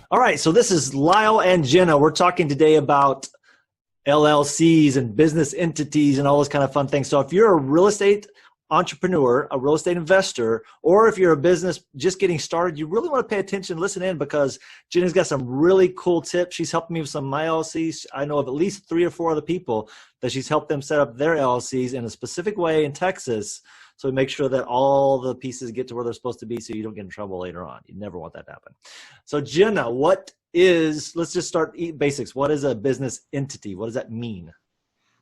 All right, so this is Lyle and Jenna. We're talking today about LLCs and business entities and all those kind of fun things. So if you're a real estate entrepreneur, a real estate investor, or if you're a business just getting started, you really want to pay attention, listen in, because Jenna's got some really cool tips. She's helping me with some of my LLCs. I know of at least 3 or 4 other people that she's helped them set up their LLCs in a specific way in Texas. So we make sure that all the pieces get to where they're supposed to be so you don't get in trouble later on. You never want that to happen. So Jenna, let's just start basics. What is a business entity? What does that mean?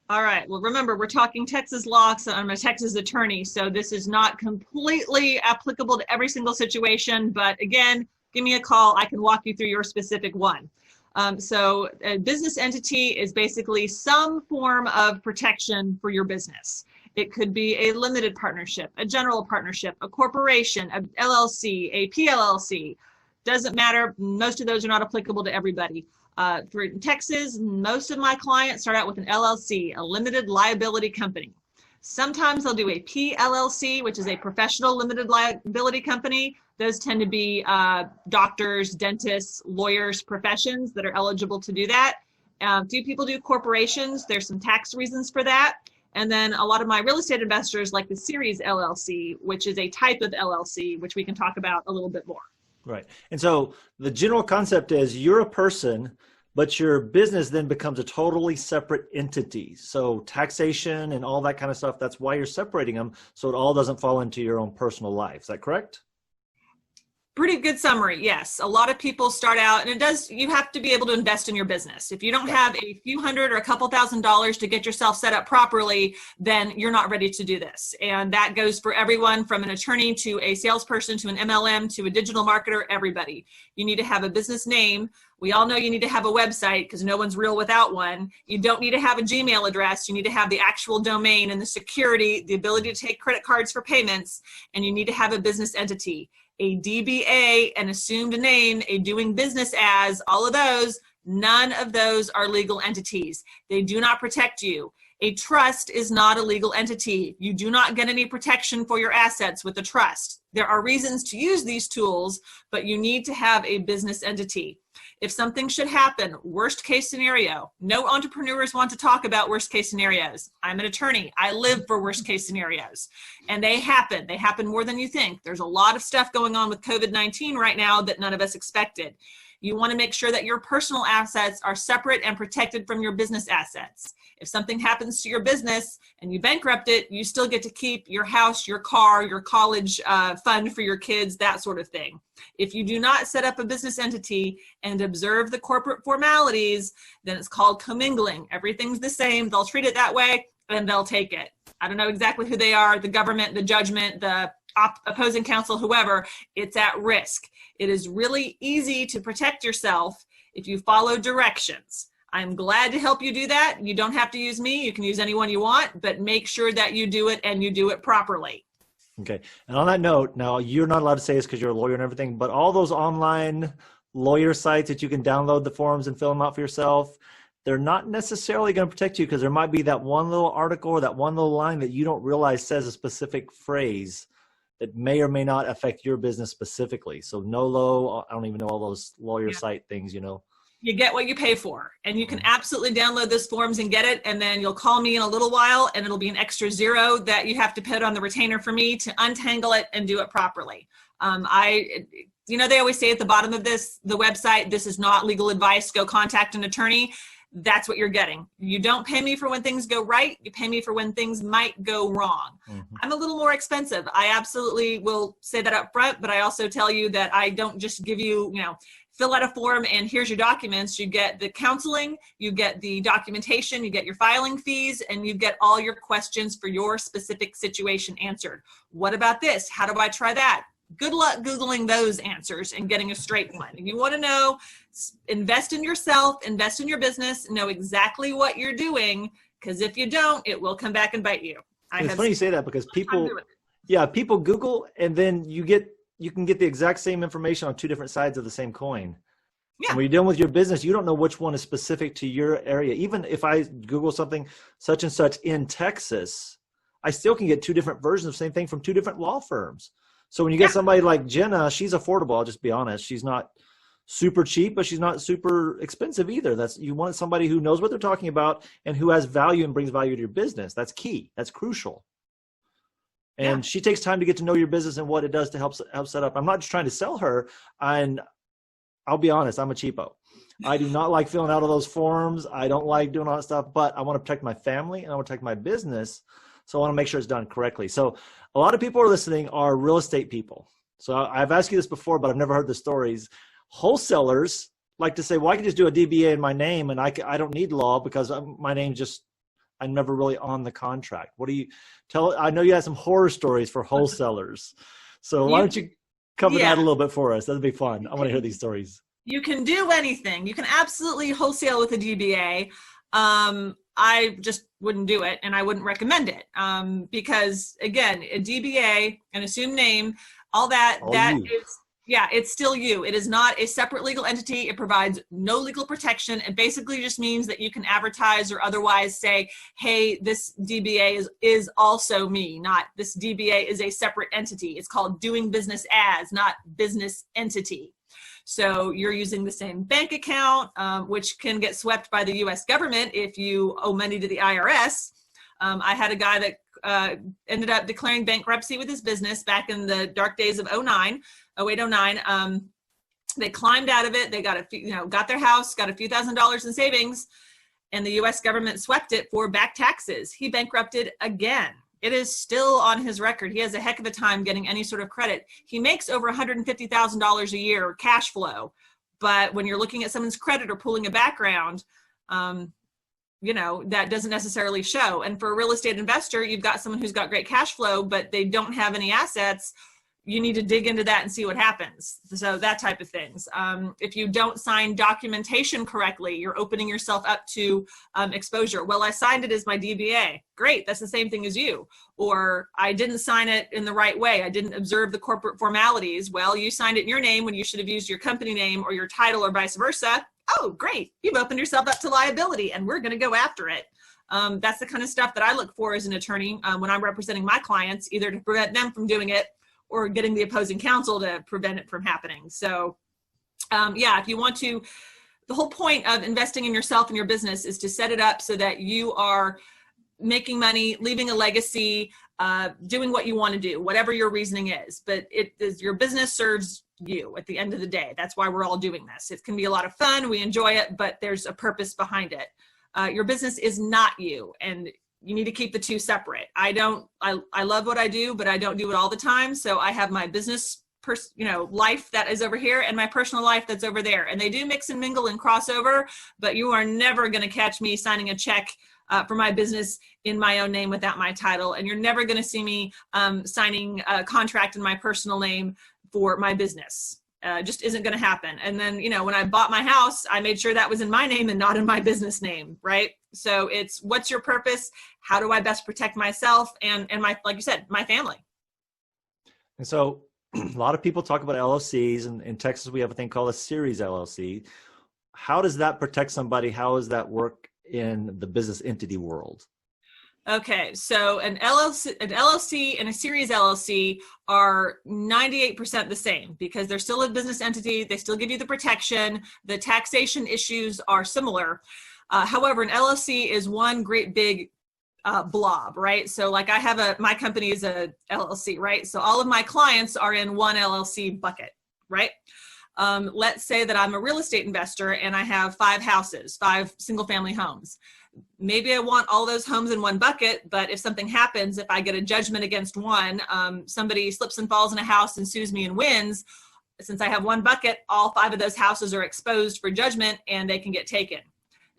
All right. Well, remember, we're talking Texas law, so I'm a Texas attorney, so this is not completely applicable to every single situation. But again, give me a call. I can walk you through your specific one. So a business entity is basically some form of protection for your business. It could be a limited partnership, a general partnership, a corporation, a LLC, a PLLC. Doesn't matter. Most of those are not applicable to everybody. For Texas, most of my clients start out with an LLC, a limited liability company. Sometimes they'll do a PLLC, which is a professional limited liability company. Those tend to be doctors, dentists, lawyers, professions that are eligible to do that. Few people do corporations. There's some tax reasons for that. And then a lot of my real estate investors like the Series LLC, which is a type of LLC, which we can talk about a little bit more. Right. And so the general concept is you're a person, but your business then becomes a totally separate entity. So taxation and all that kind of stuff, that's why you're separating them, so it all doesn't fall into your own personal life. Is that correct? Pretty good summary. Yes. A lot of people start out, and you have to be able to invest in your business. If you don't have a few hundred or a couple $1,000s to get yourself set up properly, then you're not ready to do this. And that goes for everyone from an attorney to a salesperson to an MLM to a digital marketer, everybody. You need to have a business name. We all know you need to have a website because no one's real without one. You don't need to have a Gmail address. You need to have the actual domain and the security, the ability to take credit cards for payments, and you need to have a business entity. A DBA, an assumed name, a doing business as, all of those, none of those are legal entities. They do not protect you. A trust is not a legal entity. You do not get any protection for your assets with a trust. There are reasons to use these tools, but you need to have a business entity. If something should happen, worst case scenario, no entrepreneurs want to talk about worst case scenarios. I'm an attorney. I live for worst case scenarios. And they happen. They happen more than you think. There's a lot of stuff going on with COVID-19 right now that none of us expected. You want to make sure that your personal assets are separate and protected from your business assets. If something happens to your business and you bankrupt it, you still get to keep your house, your car, your college fund for your kids, that sort of thing. If you do not set up a business entity and observe the corporate formalities, then it's called commingling. Everything's the same. They'll treat it that way and they'll take it. I don't know exactly who they are, the government, the judgment, the opposing counsel, whoever, it's at risk. It is really easy to protect yourself if you follow directions. I'm glad to help you do that. You don't have to use me. You can use anyone you want, but make sure that you do it and you do it properly. Okay. And on that note, now you're not allowed to say this because you're a lawyer and everything, but all those online lawyer sites that you can download the forms and fill them out for yourself, they're not necessarily going to protect you because there might be that one little article or that one little line that you don't realize says a specific phrase that may or may not affect your business specifically. So NOLO, I don't even know all those lawyer site things, you know. You get what you pay for, and you can absolutely download those forms and get it. And then you'll call me in a little while and it'll be an extra $0 that you have to put on the retainer for me to untangle it and do it properly. They always say at the bottom of the website, this is not legal advice, go contact an attorney. That's what you're getting. You don't pay me for when things go right. You pay me for when things might go wrong. Mm-hmm. I'm a little more expensive. I absolutely will say that up front, but I also tell you that I don't just give you, fill out a form and here's your documents. You get the counseling, you get the documentation, you get your filing fees, and you get all your questions for your specific situation answered. What about this? How do I try that? Good luck Googling those answers and getting a straight one. If you want to know, invest in yourself, invest in your business, know exactly what you're doing, because if you don't, it will come back and bite you. It's funny you say that because people Google and then you can get the exact same information on 2 different sides of the same coin. Yeah. And when you're dealing with your business, you don't know which one is specific to your area. Even if I Google something such and such in Texas, I still can get 2 different versions of the same thing from 2 different law firms. So when you get somebody like Jenna, she's affordable. I'll just be honest. She's not super cheap, but she's not super expensive either. You want somebody who knows what they're talking about and who has value and brings value to your business. That's key. That's crucial. And she takes time to get to know your business and what it does to help set up. I'm not just trying to sell her. And I'll be honest, I'm a cheapo. I do not like filling out all those forms. I don't like doing all that stuff, but I want to protect my family and I want to protect my business. So I want to make sure it's done correctly. So a lot of people are listening are real estate people. So I've asked you this before, but I've never heard the stories. Wholesalers like to say, well, I can just do a DBA in my name and I don't need law because my name's just, I'm never really on the contract. What do you tell? I know you have some horror stories for wholesalers. So why don't you cover that a little bit for us? That'd be fun. I want to hear these stories. You can do anything. You can absolutely wholesale with a DBA. I just wouldn't do it and I wouldn't recommend it because again, a DBA, an assumed name, all that, it's still you. It is not a separate legal entity. It provides no legal protection. It basically just means that you can advertise or otherwise say, hey, this DBA is also me, not this DBA is a separate entity. It's called doing business as, not business entity. So you're using the same bank account, which can get swept by the U.S. government if you owe money to the IRS. I had a guy that ended up declaring bankruptcy with his business back in the dark days of 08, 09. They climbed out of it. They got got their house, got a few $1,000s in savings, and the U.S. government swept it for back taxes. He bankrupted again. It is still on his record. He has a heck of a time getting any sort of credit. He makes over $150,000 a year cash flow. But when you're looking at someone's credit or pulling a background, that doesn't necessarily show. And for a real estate investor, you've got someone who's got great cash flow, but they don't have any assets. You need to dig into that and see what happens. So that type of things. If you don't sign documentation correctly, you're opening yourself up to exposure. Well, I signed it as my DBA. Great, that's the same thing as you. Or I didn't sign it in the right way. I didn't observe the corporate formalities. Well, you signed it in your name when you should have used your company name or your title or vice versa. Oh, great, you've opened yourself up to liability and we're gonna go after it. That's the kind of stuff that I look for as an attorney when I'm representing my clients, either to prevent them from doing it or getting the opposing counsel to prevent it from happening. So if you want to, the whole point of investing in yourself and your business is to set it up so that you are making money, leaving a legacy, doing what you want to do, whatever your reasoning is. But your business serves you at the end of the day. That's why we're all doing this. It can be a lot of fun. We enjoy it, but there's a purpose behind it. Your business is not you. And you need to keep the two separate. I love what I do, but I don't do it all the time. So I have my business, life that is over here and my personal life that's over there. And they do mix and mingle and crossover, but you are never going to catch me signing a check for my business in my own name without my title. And you're never going to see me signing a contract in my personal name for my business. Just isn't going to happen. And then, when I bought my house, I made sure that was in my name and not in my business name, right? So it's what's your purpose? How do I best protect myself and my, like you said, my family? And so a lot of people talk about LLCs, and in Texas, we have a thing called a series LLC. How does that protect somebody? How does that work in the business entity world? Okay, so an LLC and a series LLC are 98% the same because they're still a business entity. They still give you the protection. The taxation issues are similar. However, an LLC is one great big blob, right? So like my company is a LLC, right? So all of my clients are in one LLC bucket, right? Let's say that I'm a real estate investor and I have 5 houses, 5 single family homes. Maybe I want all those homes in one bucket, but if something happens, if I get a judgment against one, somebody slips and falls in a house and sues me and wins, since I have one bucket, all 5 of those houses are exposed for judgment and they can get taken.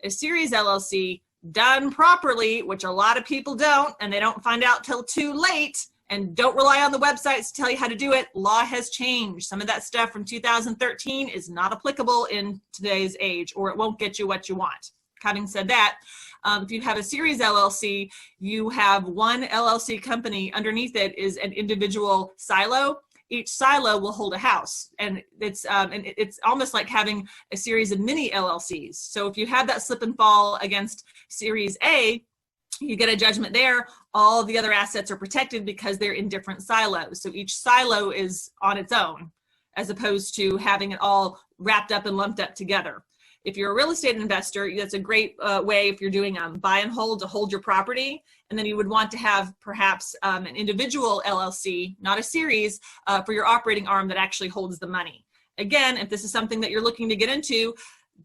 A series LLC done properly, which a lot of people don't, and they don't find out till too late, and don't rely on the websites to tell you how to do it. Law has changed. Some of that stuff from 2013 is not applicable in today's age, or it won't get you what you want. Having said that, if you have a series LLC, you have one LLC company. Underneath it is an individual silo. Each silo will hold a house, and it's almost like having a series of mini LLCs. So if you have that slip and fall against Series A, you get a judgment there. All the other assets are protected because they're in different silos. So each silo is on its own. as opposed to having it all wrapped up and lumped up together. If you're a real estate investor, that's a great way if you're doing buy and hold to hold your property. And then you would want to have perhaps an individual LLC, not a series, for your operating arm that actually holds the money. Again, if this is something that you're looking to get into,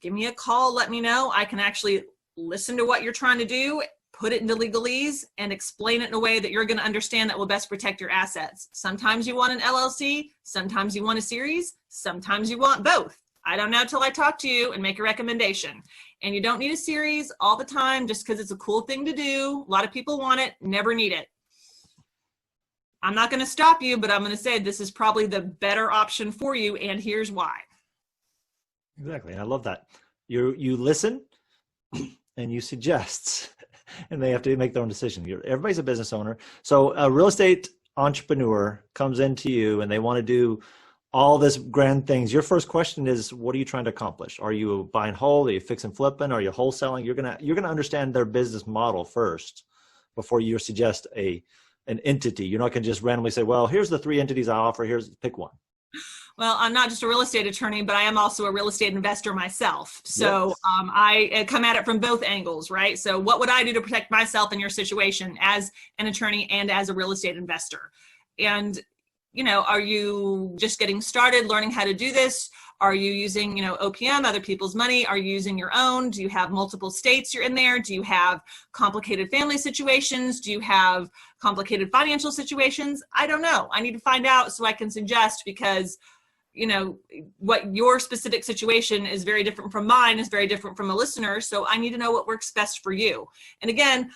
give me a call, let me know. I can actually listen to what you're trying to do, put it into legalese, and explain it in a way that you're going to understand that will best protect your assets. Sometimes you want an LLC, sometimes you want a series, sometimes you want both. I don't know till I talk to you and make a recommendation. And you don't need a series all the time just because it's a cool thing to do. A lot of people want it, never need it. I'm not going to stop you, but I'm going to say this is probably the better option for you, and here's why. Exactly. I love that. You listen and you suggest, and they have to make their own decision. Everybody's a business owner. So a real estate entrepreneur comes into you and they want to do all this grand things. Your first question is, what are you trying to accomplish? Are you buy and hold? Are you fix and flipping? Are you wholesaling? You're gonna understand their business model first before you suggest an entity. You're not gonna just randomly say, well, here's the 3 entities I offer. Pick one. Well, I'm not just a real estate attorney, but I am also a real estate investor myself. So Yes. I come at it from both angles, right? So what would I do to protect myself in your situation as an attorney and as a real estate investor? And are you just getting started learning how to do this? Are you using, OPM, other people's money? Are you using your own? Do you have multiple states you're in there? Do you have complicated family situations? Do you have complicated financial situations? I don't know. I need to find out so I can suggest, because what your specific situation is very different from mine, is very different from a listener. So I need to know what works best for you. And again,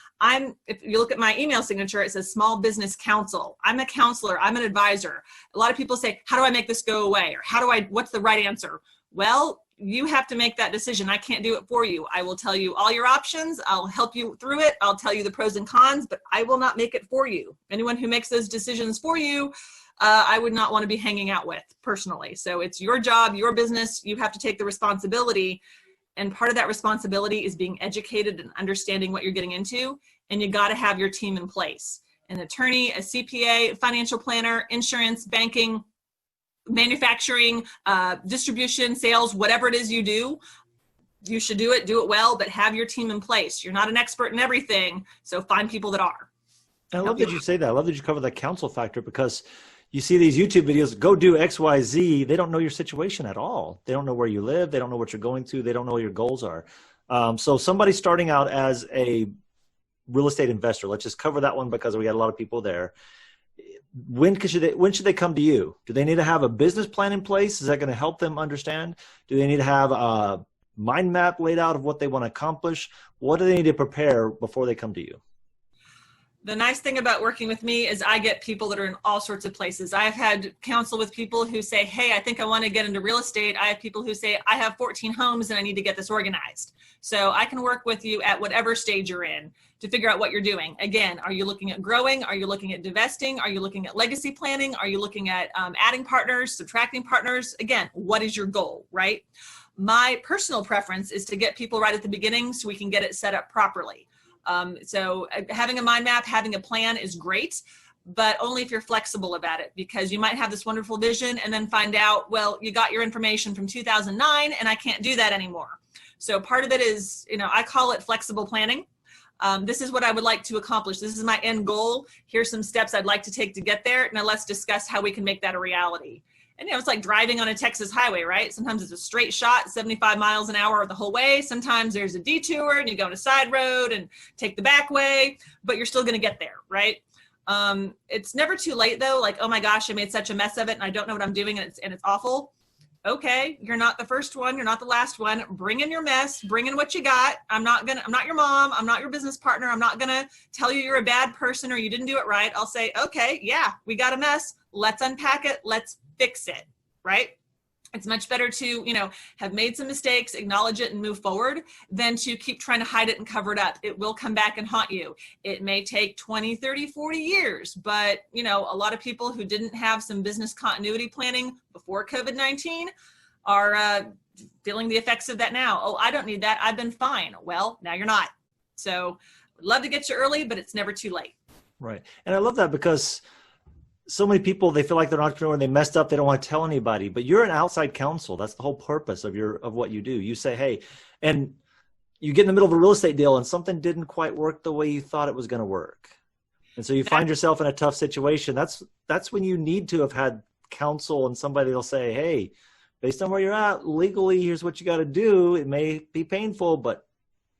if you look at my email signature, it says Small Business Counsel. I'm a counselor. I'm an advisor. A lot of people say, how do I make this go away? Or what's the right answer? Well, you have to make that decision. I can't do it for you. I will tell you all your options. I'll help you through it. I'll tell you the pros and cons, but I will not make it for you. Anyone who makes those decisions for you, I would not want to be hanging out with personally. So it's your job, your business. You have to take the responsibility. And part of that responsibility is being educated and understanding what you're getting into. And you got to have your team in place. An attorney, a CPA, financial planner, insurance, banking, manufacturing, distribution, sales, whatever it is you do, you should do it well, but have your team in place. You're not an expert in everything. So find people that are. I love that you say that. I love that you cover the counsel factor, because you see these YouTube videos, go do X, Y, Z. They don't know your situation at all. They don't know where you live. They don't know what you're going to. They don't know what your goals are. So somebody starting out as a real estate investor, let's just cover that one because we got a lot of people there. When should they come to you? Do they need to have a business plan in place? Is that going to help them understand? Do they need to have a mind map laid out of what they want to accomplish? What do they need to prepare before they come to you? The nice thing about working with me is I get people that are in all sorts of places. I've had counsel with people who say, hey, I think I want to get into real estate. I have people who say, I have 14 homes and I need to get this organized. So I can work with you at whatever stage you're in to figure out what you're doing. Again, are you looking at growing? Are you looking at divesting? Are you looking at legacy planning? Are you looking at adding partners, subtracting partners? Again, what is your goal, right? My personal preference is to get people right at the beginning so we can get it set up properly. So having a mind map, having a plan is great, but only if you're flexible about it, because you might have this wonderful vision and then find out, well, you got your information from 2009 and I can't do that anymore. So part of it is, I call it flexible planning. This is what I would like to accomplish. This is my end goal. Here's some steps I'd like to take to get there. Now let's discuss how we can make that a reality. And it's like driving on a Texas highway, right? Sometimes it's a straight shot, 75 miles an hour the whole way. Sometimes there's a detour and you go on a side road and take the back way, but you're still going to get there, right? It's never too late though. Like, oh my gosh, I made such a mess of it and I don't know what I'm doing and it's awful. Okay, you're not the first one. You're not the last one. Bring in your mess. Bring in what you got. I'm not your mom. I'm not your business partner. I'm not going to tell you you're a bad person or you didn't do it right. I'll say, okay, yeah, we got a mess. Let's unpack it. Let's fix it, right? It's much better to, have made some mistakes, acknowledge it and move forward than to keep trying to hide it and cover it up. It will come back and haunt you. It may take 20, 30, 40 years, but, a lot of people who didn't have some business continuity planning before COVID-19 are feeling the effects of that now. Oh, I don't need that. I've been fine. Well, now you're not. So I'd love to get you early, but it's never too late. Right. And I love that because so many people, they feel like they're an entrepreneur and they messed up. They don't want to tell anybody, but you're an outside counsel. That's the whole purpose of what you do. You say, hey, and you get in the middle of a real estate deal and something didn't quite work the way you thought it was going to work. And so you find yourself in a tough situation. That's when you need to have had counsel and somebody will say, hey, based on where you're at legally, here's what you got to do. It may be painful, but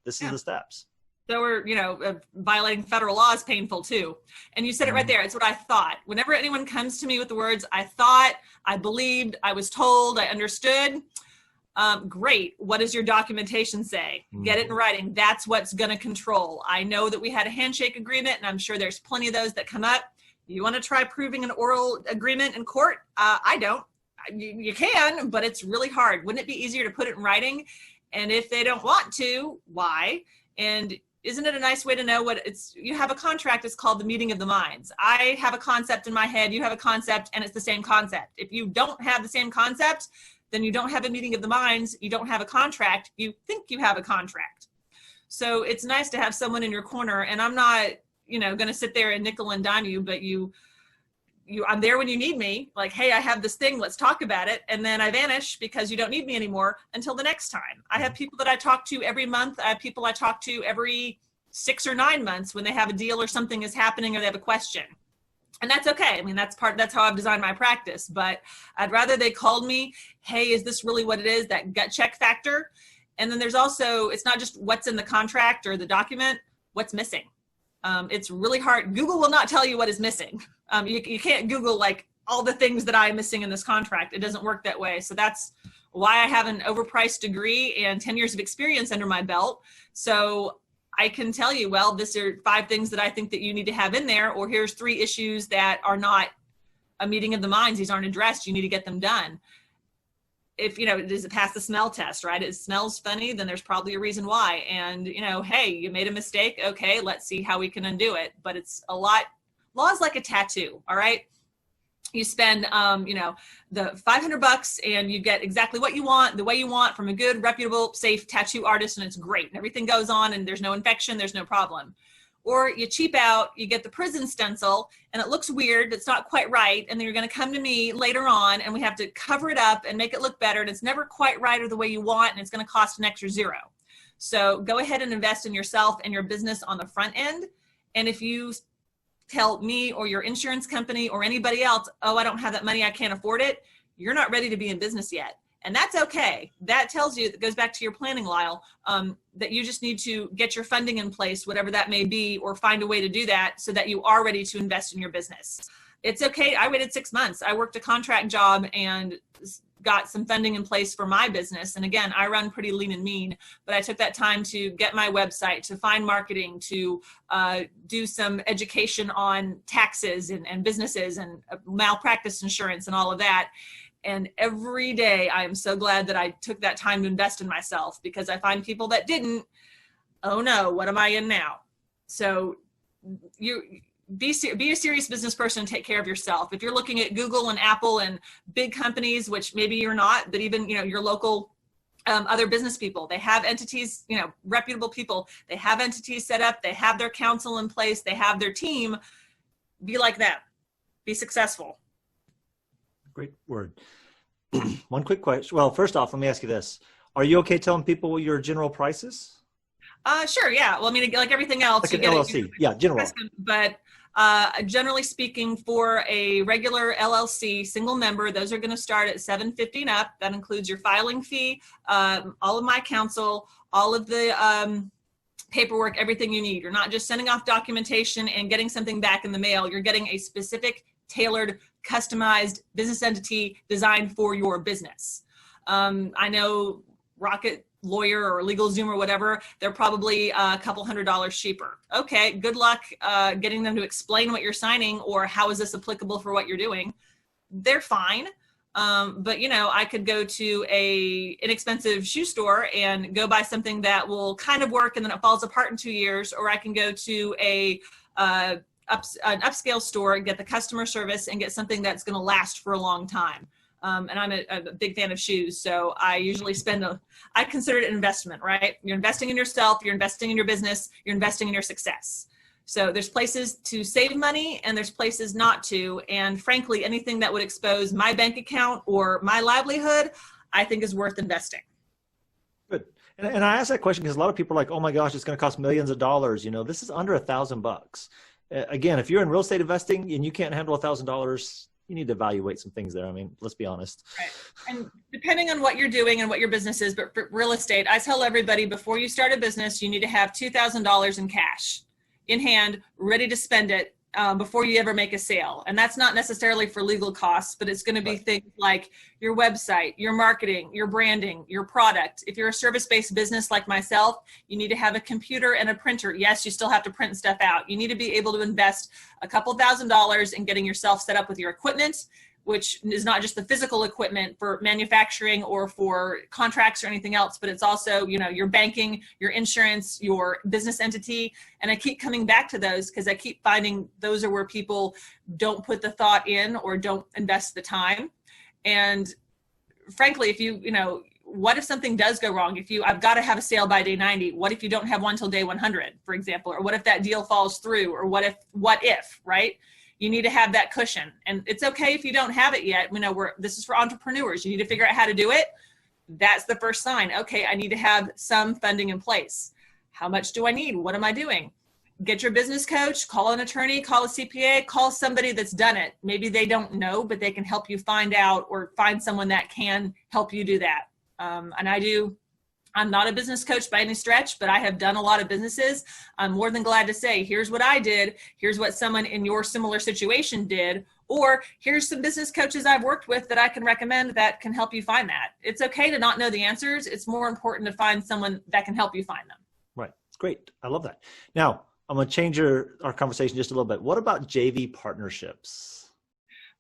this is the steps. So we're, violating federal law is painful too. And you said it right there. It's what I thought. Whenever anyone comes to me with the words, I thought, I believed, I was told, I understood. Great. What does your documentation say? Get it in writing. That's what's going to control. I know that we had a handshake agreement, and I'm sure there's plenty of those that come up. You want to try proving an oral agreement in court? I don't. You can, but it's really hard. Wouldn't it be easier to put it in writing? And if they don't want to, why? And isn't it a nice way to know you have a contract, it's called the meeting of the minds. I have a concept in my head, you have a concept, and it's the same concept. If you don't have the same concept, then you don't have a meeting of the minds, you don't have a contract, you think you have a contract. So it's nice to have someone in your corner, and I'm not, going to sit there and nickel and dime you, but I'm there when you need me, like, hey, I have this thing, let's talk about it. And then I vanish because you don't need me anymore until the next time. I have people that I talk to every month. I have people I talk to every 6 or 9 months when they have a deal or something is happening or they have a question. And that's okay. I mean, that's how I've designed my practice, but I'd rather they called me, hey, is this really what it is? That gut check factor. And then there's also, it's not just what's in the contract or the document, what's missing. It's really hard. Google will not tell you what is missing. You can't Google like all the things that I'm missing in this contract. It doesn't work that way. So that's why I have an overpriced degree and 10 years of experience under my belt. So I can tell you, well, these are 5 things that I think that you need to have in there, or here's 3 issues that are not a meeting of the minds. These aren't addressed. You need to get them done. If, does it pass the smell test, right? It smells funny, then there's probably a reason why. And, hey, you made a mistake. Okay, let's see how we can undo it. But it's a lot. Law is like a tattoo, all right? You spend, the $500 and you get exactly what you want, the way you want from a good, reputable, safe tattoo artist, and it's great. And everything goes on and there's no infection, there's no problem. Or you cheap out, you get the prison stencil and it looks weird, it's not quite right, and then you're going to come to me later on and we have to cover it up and make it look better, and it's never quite right or the way you want, and it's going to cost an extra $0. So go ahead and invest in yourself and your business on the front end. And if you tell me or your insurance company or anybody else, oh, I don't have that money, I can't afford it, you're not ready to be in business yet. And that's okay. That tells you, that goes back to your planning, Lyle, that you just need to get your funding in place, whatever that may be, or find a way to do that so that you are ready to invest in your business. It's okay. I waited 6 months. I worked a contract job and got some funding in place for my business. And again, I run pretty lean and mean, but I took that time to get my website, to find marketing, to do some education on taxes and businesses and malpractice insurance and all of that. And every day I am so glad that I took that time to invest in myself, because I find people that didn't, oh no, what am I in now? So be a serious business person and take care of yourself. If you're looking at Google and Apple and big companies, which maybe you're not, but even, your local other business people, they have entities, reputable people, they have entities set up, they have their counsel in place, they have their team. Be like them, be successful. Great word. One quick question. Well, first off, let me ask you this. Are you okay telling people your general prices? Sure. Yeah. Well, I mean, like everything else, like an LLC. Yeah, general. But generally speaking, for a regular LLC, single member, those are going to start at $750 and up. That includes your filing fee, all of my counsel, all of the paperwork, everything you need. You're not just sending off documentation and getting something back in the mail. You're getting a specific, tailored, customized business entity designed for your business. I know Rocket Lawyer or LegalZoom or whatever, they're probably a couple $100 cheaper. Okay, good luck getting them to explain what you're signing or how is this applicable for what you're doing. They're fine. But I could go to a inexpensive shoe store and go buy something that will kind of work and then it falls apart in 2 years, or I can go to an upscale store and get the customer service and get something that's going to last for a long time. And I'm a big fan of shoes. So I usually I consider it an investment, right? You're investing in yourself, you're investing in your business, you're investing in your success. So there's places to save money and there's places not to. And frankly, anything that would expose my bank account or my livelihood, I think is worth investing. Good. And I ask that question because a lot of people are like, oh my gosh, it's going to cost millions of dollars. You know, this is under $1,000. Again, if you're in real estate investing and you can't handle $1,000, you need to evaluate some things there. I mean, let's be honest. Right. And depending on what you're doing and what your business is, but for real estate, I tell everybody before you start a business, you need to have $2,000 in cash in hand, ready to spend it before you ever make a sale. And that's not necessarily for legal costs, but it's going to be things like your website, your marketing, your branding, your product. If you're a service-based business like myself, you need to have a computer and a printer. Yes, you still have to print stuff out. You need to be able to invest a couple $1,000s in getting yourself set up with your equipment, which is not just the physical equipment for manufacturing or for contracts or anything else, but it's also, you know, your banking, your insurance, your business entity. And I keep coming back to those because I keep finding those are where people don't put the thought in or don't invest the time. And frankly, if you know, what if something does go wrong? I've got to have a sale by day 90. What if you don't have one till day 100, for example? Or what if that deal falls through? Or what if, right? You need to have that cushion. And it's okay if you don't have it yet. You know, this is for entrepreneurs. You need to figure out how to do it. That's the first sign. Okay, I need to have some funding in place. How much do I need? What am I doing? Get your business coach, call an attorney, call a CPA, call somebody that's done it. Maybe they don't know, but they can help you find out or find someone that can help you do that. I'm not a business coach by any stretch, but I have done a lot of businesses. I'm more than glad to say, here's what I did. Here's what someone in your similar situation did. Or here's some business coaches I've worked with that I can recommend that can help you find that. It's okay to not know the answers. It's more important to find someone that can help you find them. Right. It's great. I love that. Now, I'm going to change our conversation just a little bit. What about JV partnerships?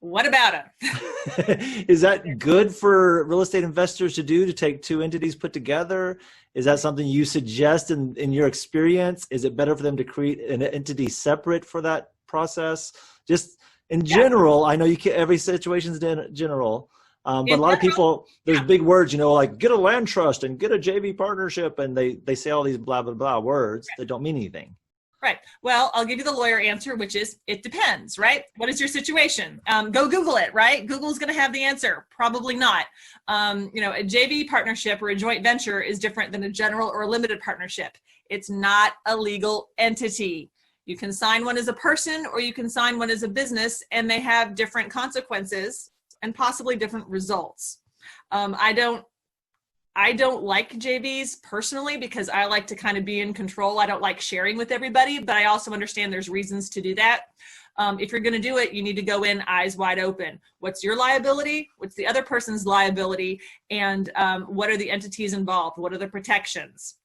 What about it? Is that good for real estate investors to do, to take two entities put together? Is that something you suggest in your experience? Is it better for them to create an entity separate for that process? Just in general, I know you can't, every situation is general, but a lot of people, there's big words, you know, like get a land trust and get a JV partnership. And they say all these blah, blah, blah words that don't mean anything. Right. Well, I'll give you the lawyer answer, which is it depends, right? What is your situation? Go Google it, right? Google's going to have the answer. Probably not. You know, a JV partnership or a joint venture is different than a general or a limited partnership. It's not a legal entity. You can sign one as a person or you can sign one as a business, and they have different consequences and possibly different results. I don't like JVs personally because I like to kind of be in control. I don't like sharing with everybody, but I also understand there's reasons to do that. If you're going to do it, you need to go in eyes wide open. What's your liability? What's the other person's liability? And what are the entities involved? What are the protections?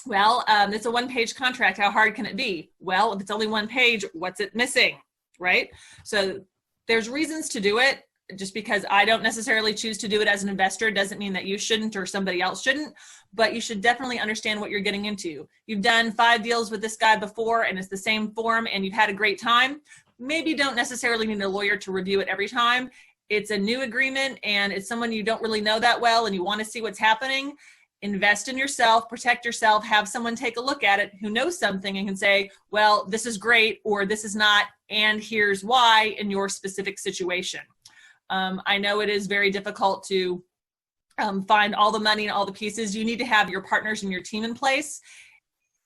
Well, it's a one-page contract. How hard can it be? Well, if it's only one page, what's it missing, right? So there's reasons to do it. Just because I don't necessarily choose to do it as an investor doesn't mean that you shouldn't or somebody else shouldn't, but you should definitely understand what you're getting into. You've done 5 deals with this guy before and it's the same form and you've had a great time. Maybe you don't necessarily need a lawyer to review it every time. It's a new agreement and it's someone you don't really know that well and you want to see what's happening. Invest in yourself, protect yourself, have someone take a look at it who knows something and can say, well, this is great or this is not, and here's why in your specific situation. I know it is very difficult to find all the money and all the pieces. You need to have your partners and your team in place.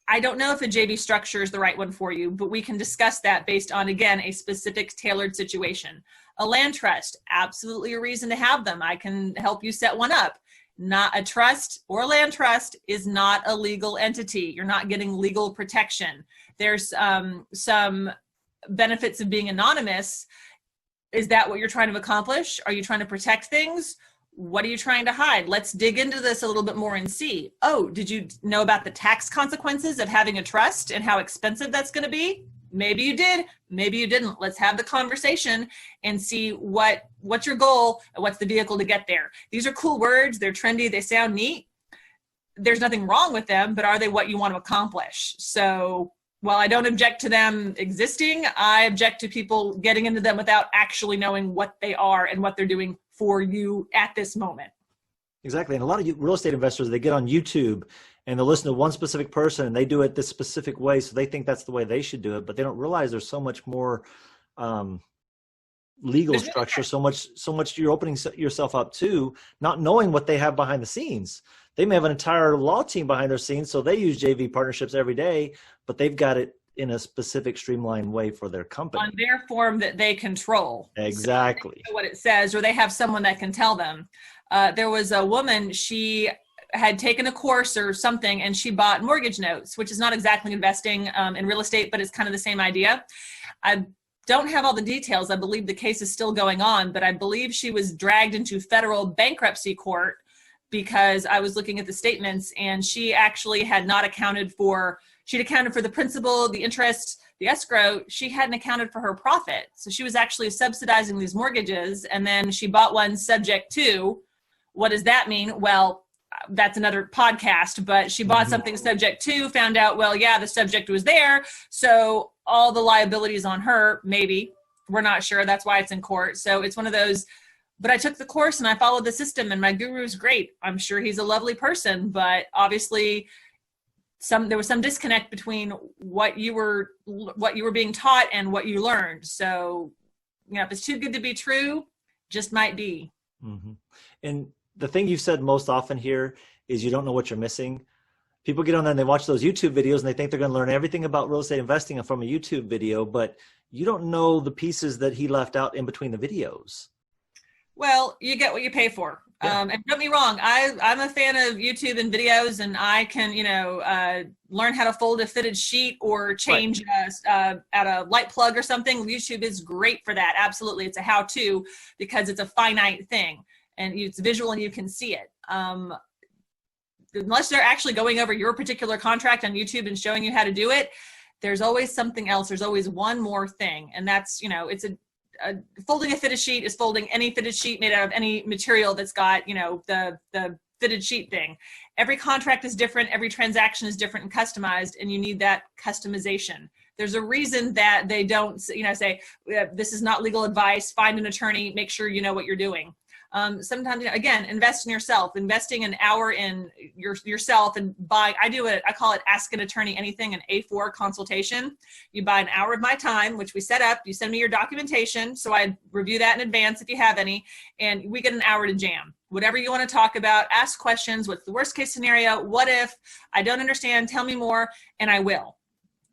I don't know if a JV structure is the right one for you, but we can discuss that based on, again, a specific tailored situation. A land trust, absolutely a reason to have them. I can help you set one up. Not a trust or a land trust is not a legal entity. You're not getting legal protection. There's some benefits of being anonymous. Is that what you're trying to accomplish? Are you trying to protect things? What are you trying to hide? Let's dig into this a little bit more and see. Oh, did you know about the tax consequences of having a trust and how expensive that's going to be? Maybe you did, maybe you didn't. Let's have the conversation and see what's your goal and what's the vehicle to get there. These are cool words. They're trendy. They sound neat. There's nothing wrong with them, but are they what you want to accomplish? So while I don't object to them existing, I object to people getting into them without actually knowing what they are and what they're doing for you at this moment. Exactly. And a lot of real estate investors, they get on YouTube and they'll listen to one specific person and they do it this specific way. So they think that's the way they should do it, but they don't realize there's so much more legal structure, so much you're opening yourself up to, not knowing what they have behind the scenes. They may have an entire law team behind their scenes, so they use JV partnerships every day, but they've got it in a specific streamlined way for their company. On their form that they control. Exactly. So what it says, or they have someone that can tell them. There was a woman, she had taken a course or something, and she bought mortgage notes, which is not exactly investing in real estate, but it's kind of the same idea. I don't have all the details. I believe the case is still going on, but I believe she was dragged into federal bankruptcy court because I was looking at the statements, and she actually had not accounted for, she'd accounted for the principal, the interest, the escrow. She hadn't accounted for her profit. So she was actually subsidizing these mortgages, and then she bought one subject to. What does that mean? Well, that's another podcast, but she bought something subject to, found out, well, yeah, the subject was there, so all the liabilities on her, maybe. We're not sure. That's why it's in court. So it's one of those. But I took the course and I followed the system, and my guru is great. I'm sure he's a lovely person, but obviously there was some disconnect between what you were being taught and what you learned. So, if it's too good to be true, just might be. Mm-hmm. And the thing you've said most often here is you don't know what you're missing. People get on there and they watch those YouTube videos and they think they're going to learn everything about real estate investing from a YouTube video, but you don't know the pieces that he left out in between the videos. Well, you get what you pay for. Yeah. And don't get me wrong, I'm a fan of YouTube and videos, and I can, learn how to fold a fitted sheet or change at a light plug or something. YouTube is great for that. Absolutely. It's a how-to because it's a finite thing and it's visual and you can see it. Unless they're actually going over your particular contract on YouTube and showing you how to do it, there's always something else. There's always one more thing. And that's, it's folding a fitted sheet is folding any fitted sheet made out of any material that's got, the fitted sheet thing. Every contract is different. Every transaction is different and customized, and you need that customization. There's a reason that they don't, say, this is not legal advice, find an attorney, make sure you know what you're doing. Sometimes, again, invest in yourself, investing an hour in yourself and I call it ask an attorney anything, an A4 consultation. You buy an hour of my time, which we set up, you send me your documentation. So I review that in advance if you have any, and we get an hour to jam. Whatever you want to talk about, ask questions. What's the worst case scenario? What if I don't understand? Tell me more, and I will.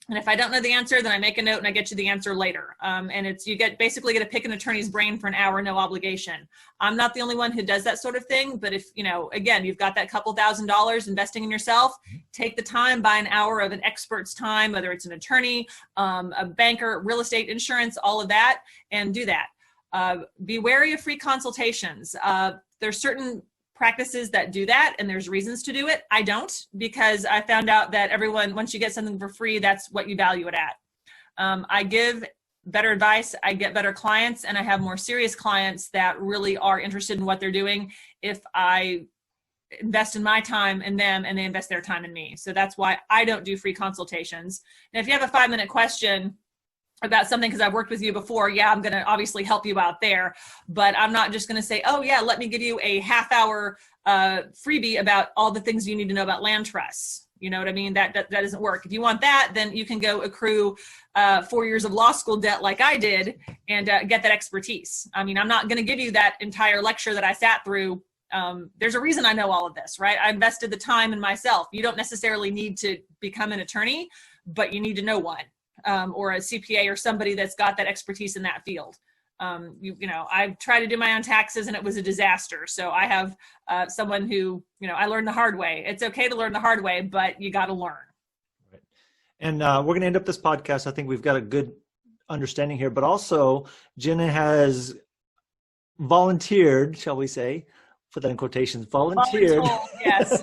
And if I don't know the answer, then I make a note and I get you the answer later. And you basically get to pick an attorney's brain for an hour, no obligation. I'm not the only one who does that sort of thing, but if, again, you've got that couple $1,000s investing in yourself, take the time, buy an hour of an expert's time, whether it's an attorney, a banker, real estate, insurance, all of that, and do that. Be wary of free consultations. There's certain practices that do that, and there's reasons to do it. I don't, because I found out that everyone, once you get something for free, that's what you value it at. I give better advice, I get better clients, and I have more serious clients that really are interested in what they're doing if I invest in my time in them and they invest their time in me. So that's why I don't do free consultations. Now, if you have a 5-minute question about something, because I've worked with you before, I'm going to obviously help you out there, but I'm not just going to say, oh yeah, let me give you a half-hour freebie about all the things you need to know about land trusts. You know what I mean? That doesn't work. If you want that, then you can go accrue 4 years of law school debt like I did and get that expertise. I mean, I'm not going to give you that entire lecture that I sat through. There's a reason I know all of this, right? I invested the time in myself. You don't necessarily need to become an attorney, but you need to know one. Or a CPA or somebody that's got that expertise in that field. I tried to do my own taxes and it was a disaster. So I have someone who, I learned the hard way. It's okay to learn the hard way, but you got to learn. Right. And we're going to end up this podcast. I think we've got a good understanding here, but also Jenna has volunteered, shall we say, put that in quotations, volunteered, yes.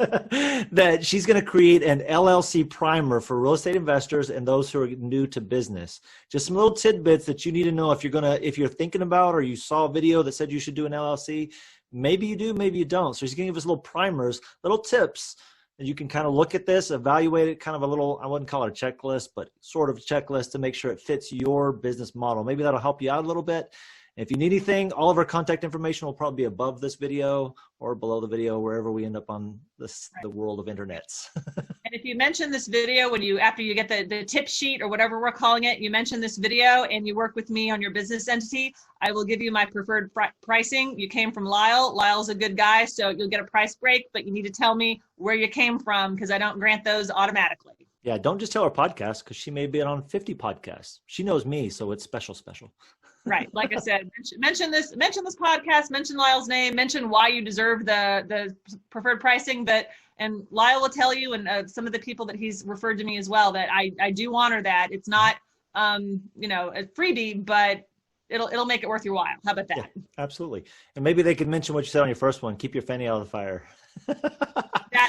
that she's going to create an LLC primer for real estate investors and those who are new to business. Just some little tidbits that you need to know if you're thinking about, or you saw a video that said you should do an LLC. Maybe you do, maybe you don't. So she's going to give us little primers, little tips that you can kind of look at this, evaluate it, kind of a little, I wouldn't call it a checklist, but sort of a checklist to make sure it fits your business model. Maybe that'll help you out a little bit. If you need anything, all of our contact information will probably be above this video or below the video, wherever we end up on this, the world of internets. And if you mention this video after you get the tip sheet or whatever we're calling it, you mention this video and you work with me on your business entity, I will give you my preferred pricing. You came from Lyle. Lyle's a good guy, so you'll get a price break, but you need to tell me where you came from because I don't grant those automatically. Yeah, don't just tell her podcast because she may be on 50 podcasts. She knows me, so it's special. Right. Like I said, mention this podcast, mention Lyle's name, mention why you deserve the preferred pricing. And Lyle will tell you, and some of the people that he's referred to me as well, that I do honor that. It's not, a freebie, but it'll make it worth your while. How about that? Yeah, absolutely. And maybe they could mention what you said on your first one. Keep your fanny out of the fire.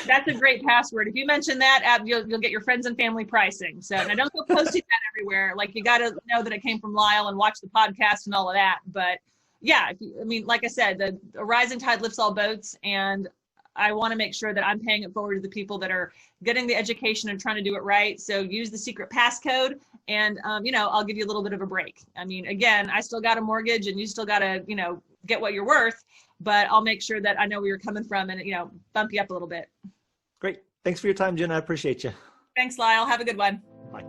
That's a great password. If you mention that, you'll get your friends and family pricing. So now don't go posting that everywhere. Like, you got to know that it came from Lyle and watch the podcast and all of that. But yeah, like I said, the rising tide lifts all boats, and I want to make sure that I'm paying it forward to the people that are getting the education and trying to do it right. So use the secret passcode, and I'll give you a little bit of a break. Again, I still got a mortgage, and you still got to get what you're worth. But I'll make sure that I know where you're coming from and, bump you up a little bit. Great. Thanks for your time, Jenna. I appreciate you. Thanks, Lyle. Have a good one. Bye.